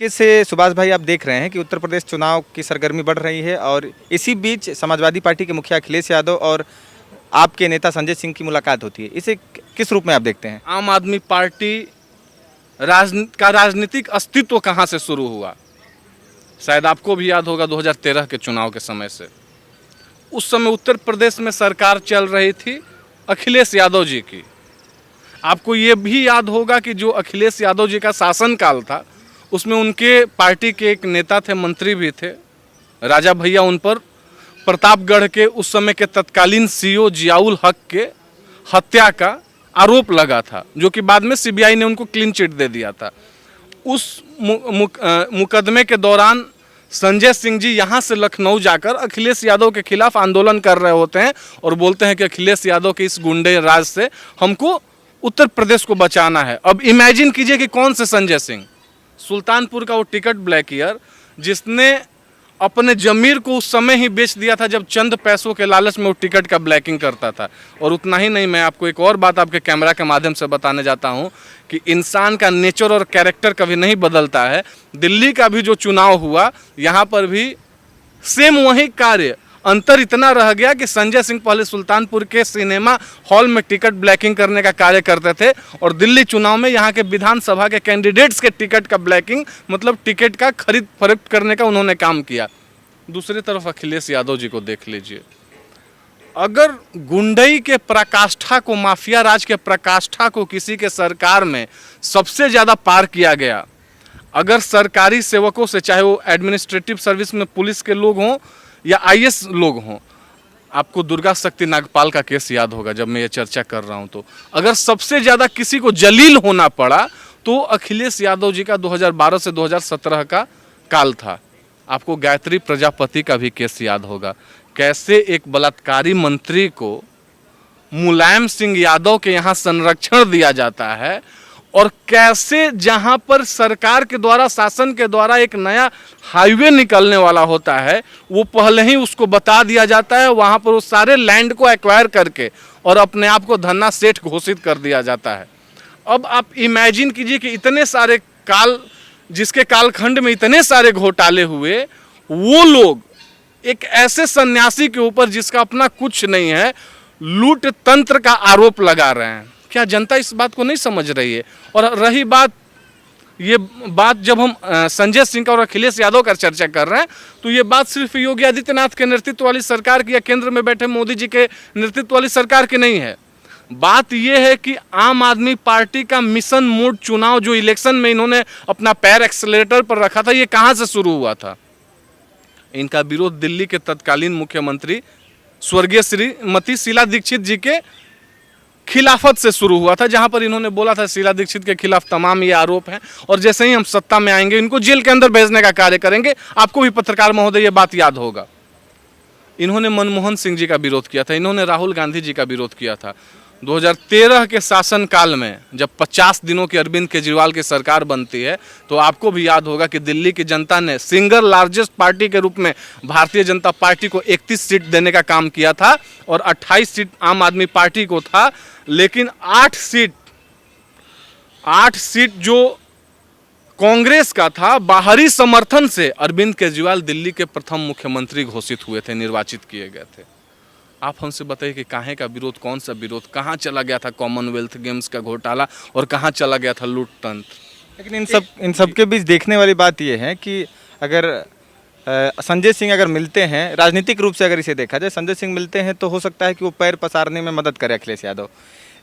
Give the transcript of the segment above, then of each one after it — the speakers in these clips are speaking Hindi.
से सुभाष भाई आप देख रहे हैं कि उत्तर प्रदेश चुनाव की सरगर्मी बढ़ रही है और इसी बीच समाजवादी पार्टी के मुखिया अखिलेश यादव और आपके नेता संजय सिंह की मुलाकात होती है। इसे किस रूप में आप देखते हैं? आम आदमी पार्टी का राजनीतिक अस्तित्व कहाँ से शुरू हुआ? शायद आपको भी याद होगा 2013 के चुनाव के समय से। उस समय उत्तर प्रदेश में सरकार चल रही थी अखिलेश यादव जी की। आपको ये भी याद होगा कि जो अखिलेश यादव जी का शासनकाल था उसमें उनके पार्टी के एक नेता थे, मंत्री भी थे, राजा भैया, उन पर प्रतापगढ़ के उस समय के तत्कालीन सीईओ जियाउल हक के हत्या का आरोप लगा था, जो कि बाद में सीबीआई ने उनको क्लीन चिट दे दिया था। उस मुकदमे के दौरान संजय सिंह जी यहाँ से लखनऊ जाकर अखिलेश यादव के खिलाफ आंदोलन कर रहे होते हैं और बोलते हैं कि अखिलेश यादव के इस गुंडे राज से हमको उत्तर प्रदेश को बचाना है। अब इमेजिन कीजिए कि कौन से संजय सिंह, सुल्तानपुर का वो टिकट ब्लैकियर जिसने अपने जमीर को उस समय ही बेच दिया था जब चंद पैसों के लालच में वो टिकट का ब्लैकिंग करता था। और उतना ही नहीं, मैं आपको एक और बात आपके कैमरा के माध्यम से बताने जाता हूं कि इंसान का नेचर और कैरेक्टर कभी नहीं बदलता है। दिल्ली का भी जो चुनाव हुआ, यहाँ पर भी सेम वही कार्य, अंतर इतना रह गया कि संजय सिंह पहले सुल्तानपुर के सिनेमा हॉल में टिकट ब्लैकिंग करने का कार्य करते थे और दिल्ली चुनाव में यहाँ के विधानसभा के कैंडिडेट्स के टिकट का ब्लैकिंग, मतलब टिकट का खरीद फरोख्त करने का उन्होंने काम किया। दूसरी तरफ अखिलेश यादव जी को देख लीजिए। अगर गुंडई के प्रकाष्ठा को, माफिया राज के प्रकाष्ठा को किसी के सरकार में सबसे ज़्यादा पार किया गया, अगर सरकारी सेवकों से, चाहे वो एडमिनिस्ट्रेटिव सर्विस में पुलिस के लोग हों या आईएएस लोग हों, आपको दुर्गा शक्ति नागपाल का केस याद होगा जब मैं ये चर्चा कर रहा हूं, तो अगर सबसे ज़्यादा किसी को जलील होना पड़ा तो अखिलेश यादव जी का 2012 से 2017 का काल था। आपको गायत्री प्रजापति का भी केस याद होगा, कैसे एक बलात्कारी मंत्री को मुलायम सिंह यादव के यहाँ संरक्षण दिया जाता है और कैसे जहां पर सरकार के द्वारा, शासन के द्वारा एक नया हाईवे निकलने वाला होता है, वो पहले ही उसको बता दिया जाता है, वहां पर उस सारे लैंड को एक्वायर करके और अपने आप को धन्ना सेठ घोषित कर दिया जाता है। अब आप इमेजिन कीजिए कि इतने सारे काल, जिसके कालखंड में इतने सारे घोटाले हुए, वो लोग एक ऐसे सन्यासी के ऊपर जिसका अपना कुछ नहीं है, लूट तंत्र का आरोप लगा रहे हैं। क्या जनता इस बात को नहीं समझ रही है? और रही बात, ये बात जब हम संजय सिंह और अखिलेश यादव का चर्चा कर रहे हैं, तो ये बात सिर्फ योगी आदित्यनाथ के नेतृत्व वाली सरकार की या केंद्र में बैठे मोदी जी के नेतृत्व वाली सरकार की नहीं है। बात यह है कि आम आदमी पार्टी का मिशन मोड चुनाव, जो इलेक्शन में इन्होंने अपना पैर एक्सेलेरेटर पर रखा था, ये कहाँ से शुरू हुआ था? इनका विरोध दिल्ली के तत्कालीन मुख्यमंत्री स्वर्गीय श्रीमती शीला दीक्षित जी के खिलाफत से शुरू हुआ था, जहां पर इन्होंने बोला था शीला दीक्षित के खिलाफ तमाम ये आरोप हैं और जैसे ही हम सत्ता में आएंगे इनको जेल के अंदर भेजने का कार्य करेंगे। आपको भी पत्रकार महोदय ये बात याद होगा। इन्होंने मनमोहन सिंह जी का विरोध किया था, इन्होंने राहुल गांधी जी का विरोध किया था। 2013 के शासनकाल में जब 50 दिनों की अरविंद केजरीवाल की सरकार बनती है, तो आपको भी याद होगा कि दिल्ली की जनता ने सिंगल लार्जेस्ट पार्टी के रूप में भारतीय जनता पार्टी को 31 सीट देने का काम किया था और 28 सीट आम आदमी पार्टी को था, लेकिन 8 सीट जो कांग्रेस का था, बाहरी समर्थन से अरविंद केजरीवाल दिल्ली के प्रथम मुख्यमंत्री घोषित हुए थे, निर्वाचित किए गए थे। आप हमसे बताइए कि काहे का विरोध, कौन सा विरोध, कहाँ चला गया था कॉमनवेल्थ गेम्स का घोटाला और कहाँ चला गया था लूट तंत्र? लेकिन इन सब के बीच देखने वाली बात यह है कि अगर संजय सिंह अगर मिलते हैं, राजनीतिक रूप से अगर इसे देखा जाए, संजय सिंह मिलते हैं तो हो सकता है कि वो पैर पसारने में मदद करे अखिलेश यादव।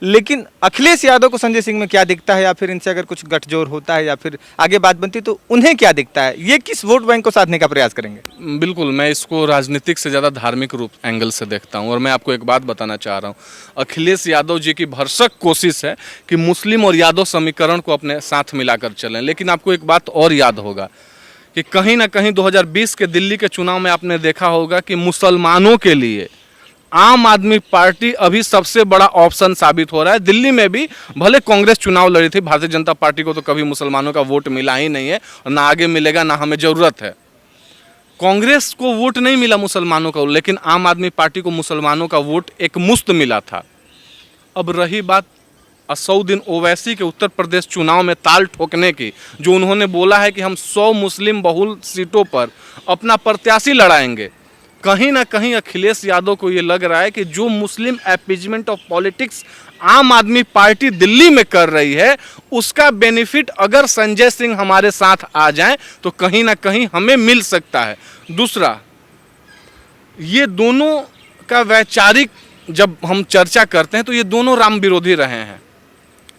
लेकिन अखिलेश यादव को संजय सिंह में क्या दिखता है, या फिर इनसे अगर कुछ गठजोड़ होता है या फिर आगे बात बनती तो उन्हें क्या दिखता है? ये किस वोट बैंक को साधने का प्रयास करेंगे? बिल्कुल, मैं इसको राजनीतिक से ज़्यादा धार्मिक रूप एंगल से देखता हूं और मैं आपको एक बात बताना चाह रहा हूं। अखिलेश यादव जी की भरसक कोशिश है कि मुस्लिम और यादव समीकरण को अपने साथ मिलाकर चलें, लेकिन आपको एक बात और याद होगा कि कहीं ना कहीं 2020 के दिल्ली के चुनाव में आपने देखा होगा कि मुसलमानों के लिए आम आदमी पार्टी अभी सबसे बड़ा ऑप्शन साबित हो रहा है। दिल्ली में भी भले कांग्रेस चुनाव लड़ी थी, भारतीय जनता पार्टी को तो कभी मुसलमानों का वोट मिला ही नहीं है और ना आगे मिलेगा, ना हमें ज़रूरत है। कांग्रेस को वोट नहीं मिला मुसलमानों का, लेकिन आम आदमी पार्टी को मुसलमानों का वोट एक मुश्त मिला था। अब रही बात असउद्दीन ओवैसी के उत्तर प्रदेश चुनाव में ताल ठोकने की, जो उन्होंने बोला है कि हम 100 मुस्लिम बहुल सीटों पर अपना प्रत्याशी लड़ाएंगे, कहीं ना कहीं अखिलेश यादव को ये लग रहा है कि जो मुस्लिम अपीजमेंट ऑफ पॉलिटिक्स आम आदमी पार्टी दिल्ली में कर रही है, उसका बेनिफिट अगर संजय सिंह हमारे साथ आ जाएं तो कहीं ना कहीं हमें मिल सकता है। दूसरा, ये दोनों का वैचारिक जब हम चर्चा करते हैं तो ये दोनों राम विरोधी रहे हैं।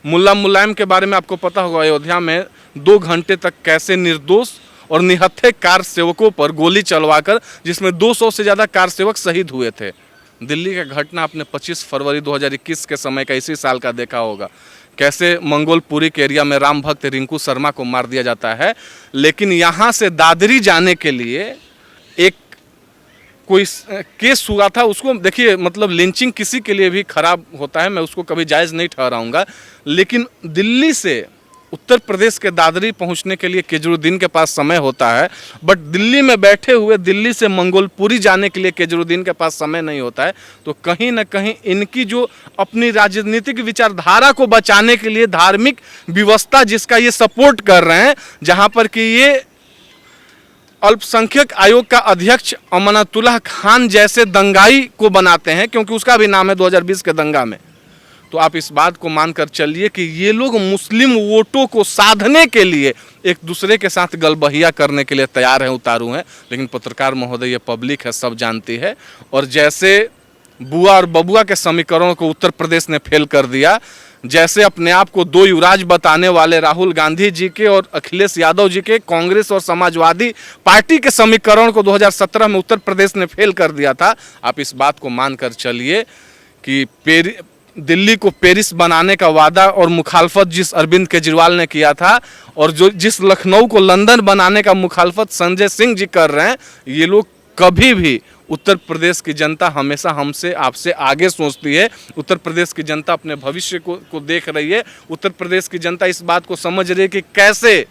मुल्ला मुलायम के बारे में आपको पता होगा, अयोध्या में 2 घंटे तक कैसे निर्दोष और निहत्थे कार सेवकों पर गोली चलवाकर, जिसमें 200 से ज़्यादा कार सेवक शहीद हुए थे। दिल्ली का घटना आपने 25 फरवरी 2021 के समय का, इसी साल का देखा होगा, कैसे मंगोलपुरी के एरिया में राम भक्त रिंकू शर्मा को मार दिया जाता है। लेकिन यहाँ से दादरी जाने के लिए एक कोई केस हुआ था, उसको देखिए, मतलब लिंचिंग किसी के लिए भी खराब होता है, मैं उसको कभी जायज़ नहीं ठहराऊंगा, लेकिन दिल्ली से उत्तर प्रदेश के दादरी पहुंचने के लिए केजरीवाल के पास समय होता है, बट दिल्ली में बैठे हुए दिल्ली से मंगोलपुरी जाने के लिए केजरीवाल के पास समय नहीं होता है। तो कहीं ना कहीं इनकी जो अपनी राजनीतिक विचारधारा को बचाने के लिए धार्मिक व्यवस्था जिसका ये सपोर्ट कर रहे हैं, जहां पर कि ये अल्पसंख्यक आयोग का अध्यक्ष अमानतुल्लाह खान जैसे दंगाई को बनाते हैं, क्योंकि उसका भी नाम है 2020 के दंगा में, तो आप इस बात को मानकर चलिए कि ये लोग मुस्लिम वोटों को साधने के लिए एक दूसरे के साथ गलबहिया करने के लिए तैयार हैं, उतारू हैं। लेकिन पत्रकार महोदय, ये पब्लिक है, सब जानती है। और जैसे बुआ और बबुआ के समीकरणों को उत्तर प्रदेश ने फेल कर दिया, जैसे अपने आप को 2 युवराज बताने वाले राहुल गांधी जी के और अखिलेश यादव जी के कांग्रेस और समाजवादी पार्टी के समीकरण को 2017 में उत्तर प्रदेश ने फेल कर दिया था, आप इस बात को मानकर चलिए कि दिल्ली को पेरिस बनाने का वादा और मुखालफत जिस अरविंद केजरीवाल ने किया था, और जिस लखनऊ को लंदन बनाने का मुखालफत संजय सिंह जी कर रहे हैं, ये लोग कभी भी, उत्तर प्रदेश की जनता हमेशा हमसे आपसे आगे सोचती है। उत्तर प्रदेश की जनता अपने भविष्य को देख रही है। उत्तर प्रदेश की जनता इस बात को समझ रही है कि कैसे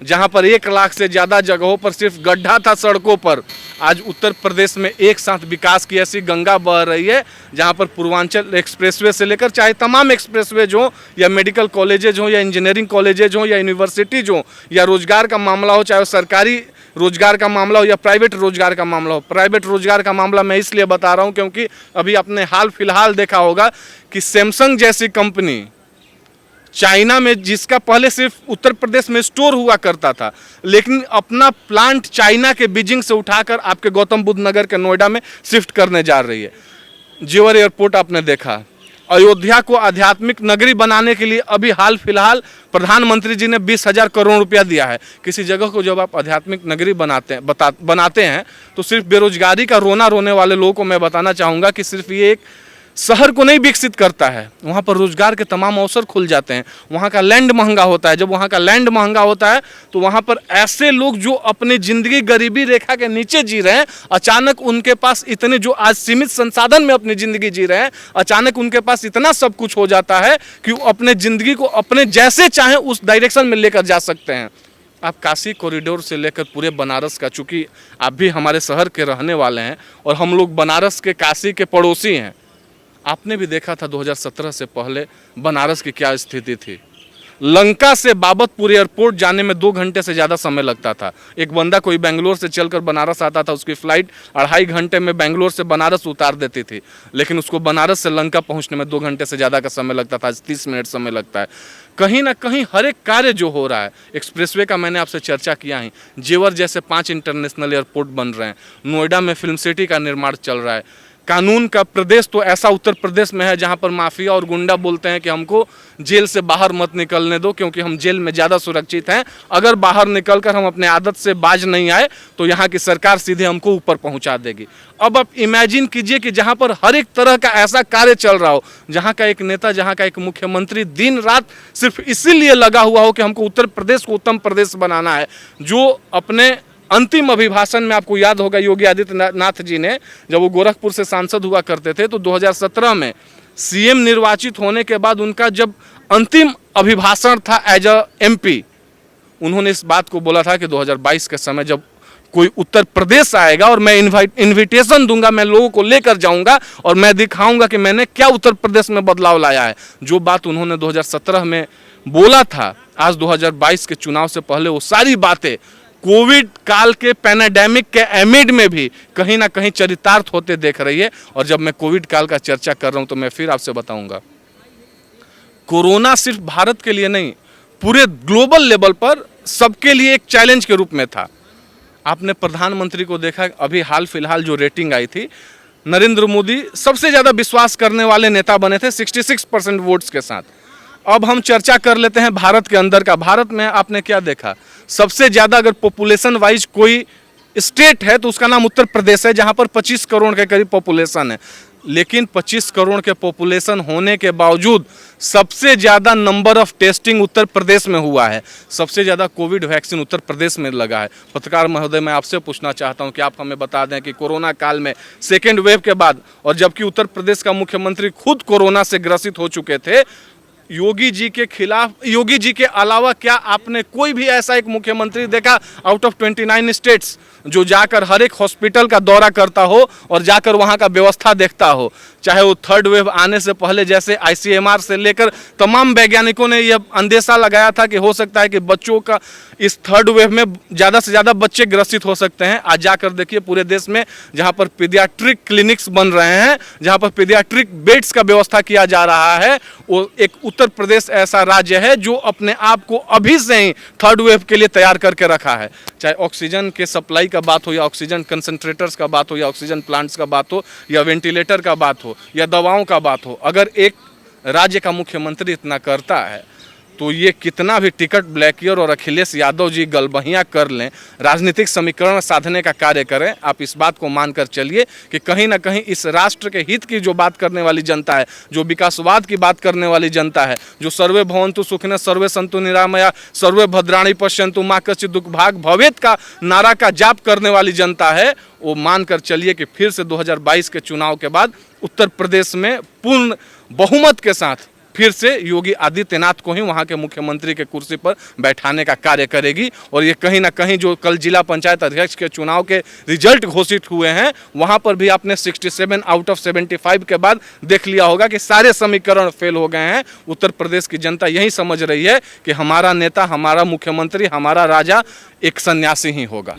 जहां पर 1 लाख से ज़्यादा जगहों पर सिर्फ गड्ढा था सड़कों पर, आज उत्तर प्रदेश में एक साथ विकास की ऐसी गंगा बह रही है, जहां पर पूर्वांचल एक्सप्रेसवे से लेकर चाहे तमाम एक्सप्रेसवे हो, या मेडिकल कॉलेजेज हो, या इंजीनियरिंग कॉलेजेज हो, या यूनिवर्सिटीज हो, या रोजगार का मामला हो, चाहे सरकारी रोजगार का मामला हो या प्राइवेट रोजगार का मामला हो। प्राइवेट रोजगार का मामला मैं इसलिए बता रहा हूँ क्योंकि अभी आपने हाल फिलहाल देखा होगा कि सैमसंग जैसी कंपनी चाइना में, जिसका पहले सिर्फ उत्तर प्रदेश में स्टोर हुआ करता था, लेकिन अपना प्लांट चाइना के बीजिंग से उठाकर आपके गौतम बुद्ध नगर के नोएडा में शिफ्ट करने जा रही है। जेवर एयरपोर्ट आपने देखा। अयोध्या को आध्यात्मिक नगरी बनाने के लिए अभी हाल फिलहाल प्रधानमंत्री जी ने 20,000 करोड़ रुपया दिया है। किसी जगह को जब आप आध्यात्मिक नगरी बनाते हैं तो सिर्फ बेरोजगारी का रोना रोने वाले लोगों को मैं बताना चाहूँगा कि सिर्फ ये एक शहर को नहीं विकसित करता है, वहाँ पर रोजगार के तमाम अवसर खुल जाते हैं। वहाँ का लैंड महंगा होता है, जब वहाँ का लैंड महंगा होता है तो वहाँ पर ऐसे लोग जो अपनी ज़िंदगी गरीबी रेखा के नीचे जी रहे हैं, अचानक उनके पास इतने, जो आज सीमित संसाधन में अपनी ज़िंदगी जी रहे हैं, अचानक उनके पास इतना सब कुछ हो जाता है कि वो अपने ज़िंदगी को अपने जैसे चाहें उस डायरेक्शन में लेकर जा सकते हैं। आप काशी कॉरिडोर से लेकर पूरे बनारस का, चूँकि आप भी हमारे शहर के रहने वाले हैं और हम लोग बनारस के, काशी के पड़ोसी हैं, आपने भी देखा था 2017 से पहले बनारस की क्या स्थिति थी। लंका से बाबतपुर एयरपोर्ट जाने में 2 घंटे से ज़्यादा समय लगता था। एक बंदा कोई बेंगलोर से चलकर बनारस आता था, उसकी फ़्लाइट 2.5 घंटे में बेंगलोर से बनारस उतार देती थी, लेकिन उसको बनारस से लंका पहुंचने में 2 घंटे से ज़्यादा का समय लगता था, आज 30 मिनट समय लगता है। कहीं ना कहीं हर एक कार्य जो हो रहा है, एक्सप्रेसवे का मैंने आपसे चर्चा किया ही, जेवर जैसे 5 इंटरनेशनल एयरपोर्ट बन रहे हैं, नोएडा में फिल्म सिटी का निर्माण चल रहा है। कानून का प्रदेश तो ऐसा उत्तर प्रदेश में है जहां पर माफिया और गुंडा बोलते हैं कि हमको जेल से बाहर मत निकलने दो क्योंकि हम जेल में ज़्यादा सुरक्षित हैं, अगर बाहर निकलकर हम अपने आदत से बाज नहीं आए तो यहाँ की सरकार सीधे हमको ऊपर पहुँचा देगी। अब आप इमेजिन कीजिए कि जहाँ पर हर एक तरह का ऐसा कार्य चल रहा हो, जहाँ का एक नेता, जहाँ का एक मुख्यमंत्री दिन रात सिर्फ इसीलिए लगा हुआ हो कि हमको उत्तर प्रदेश को उत्तम प्रदेश बनाना है। जो अपने अंतिम अभिभाषण में, आपको याद होगा योगी आदित्यनाथ जी ने, जब वो गोरखपुर से सांसद हुआ करते थे तो 2017 में सीएम निर्वाचित होने के बाद उनका जब अंतिम अभिभाषण था एज अ एमपी, उन्होंने इस बात को बोला था कि 2022 के समय जब कोई उत्तर प्रदेश आएगा और मैं इनविटेशन दूंगा, मैं लोगों को लेकर जाऊंगा और मैं दिखाऊंगा कि मैंने क्या उत्तर प्रदेश में बदलाव लाया है। जो बात उन्होंने 2017 में बोला था, आज 2022 के चुनाव से पहले वो सारी बातें कोविड काल के पैंडेमिक के एमिड में भी कहीं ना कहीं चरितार्थ होते देख रही है। और जब मैं कोविड काल का चर्चा कर रहा हूं तो मैं फिर आपसे बताऊंगा, कोरोना सिर्फ भारत के लिए नहीं, पूरे ग्लोबल लेवल पर सबके लिए एक चैलेंज के रूप में था। आपने प्रधानमंत्री को देखा, अभी हाल फिलहाल जो रेटिंग आई थी, नरेंद्र मोदी सबसे ज़्यादा विश्वास करने वाले नेता बने थे 66% वोट्स के साथ। अब हम चर्चा कर लेते हैं भारत के अंदर का। भारत में आपने क्या देखा, सबसे ज़्यादा अगर पॉपुलेशन वाइज कोई स्टेट है तो उसका नाम उत्तर प्रदेश है, जहाँ पर 25 करोड़ के करीब पॉपुलेशन है। लेकिन 25 करोड़ के पॉपुलेशन होने के बावजूद सबसे ज़्यादा number of testing Uttar Pradesh में हुआ है, सबसे ज़्यादा कोविड वैक्सीन उत्तर प्रदेश में लगा है। पत्रकार महोदय, मैं आपसे पूछना चाहता हूं कि आप हमें बता दें कि कोरोना काल में सेकेंड वेव के बाद, और जबकि उत्तर प्रदेश का मुख्यमंत्री खुद कोरोना से ग्रसित हो चुके थे, योगी जी के खिलाफ, योगी जी के अलावा क्या आपने कोई भी ऐसा एक मुख्यमंत्री देखा आउट ऑफ 29 स्टेट्स जो जाकर हर एक हॉस्पिटल का दौरा करता हो और जाकर वहां का व्यवस्था देखता हो? चाहे वो थर्ड वेव आने से पहले, जैसे आईसीएमआर से लेकर तमाम वैज्ञानिकों ने यह अंदेशा लगाया था कि हो सकता है कि बच्चों का इस थर्ड वेव में ज़्यादा से ज़्यादा बच्चे ग्रसित हो सकते हैं। आज जाकर देखिए पूरे देश में जहां पर पीडियाट्रिक क्लिनिक्स बन रहे हैं, जहां पर पीडियाट्रिक बेड्स का व्यवस्था किया जा रहा है, वो एक उत्तर प्रदेश ऐसा राज्य है जो अपने आप को अभी से ही थर्ड वेव के लिए तैयार करके रखा है। चाहे ऑक्सीजन के सप्लाई का बात हो, या ऑक्सीजन कंसंट्रेटर्स का बात हो, या ऑक्सीजन प्लांट्स का बात हो, या वेंटिलेटर का बात हो, या दवाओं का बात हो, अगर एक राज्य का मुख्यमंत्री इतना करता है तो ये कितना भी टिकट ब्लैकियर और अखिलेश यादव जी गलबहियाँ कर लें, राजनीतिक समीकरण साधने का कार्य करें, आप इस बात को मानकर चलिए कि कहीं ना कहीं इस राष्ट्र के हित की जो बात करने वाली जनता है, जो विकासवाद की बात करने वाली जनता है, जो सर्वे भवन्तु सुखिनः सर्वे सन्तु निरामया सर्वे भद्राणि पश्यन्तु मा कश्चित् दुःखभाग् भवेत् का नारा का जाप करने वाली जनता है, वो मानकर चलिए कि फिर से 2022 के चुनाव के बाद उत्तर प्रदेश में पूर्ण बहुमत के साथ फिर से योगी आदित्यनाथ को ही वहां के मुख्यमंत्री के कुर्सी पर बैठाने का कार्य करेगी। और ये कहीं ना कहीं जो कल जिला पंचायत अध्यक्ष के चुनाव के रिजल्ट घोषित हुए हैं, वहां पर भी आपने 67 आउट ऑफ 75 के बाद देख लिया होगा कि सारे समीकरण फेल हो गए हैं। उत्तर प्रदेश की जनता यही समझ रही है कि हमारा नेता, हमारा मुख्यमंत्री, हमारा राजा एक सन्यासी ही होगा।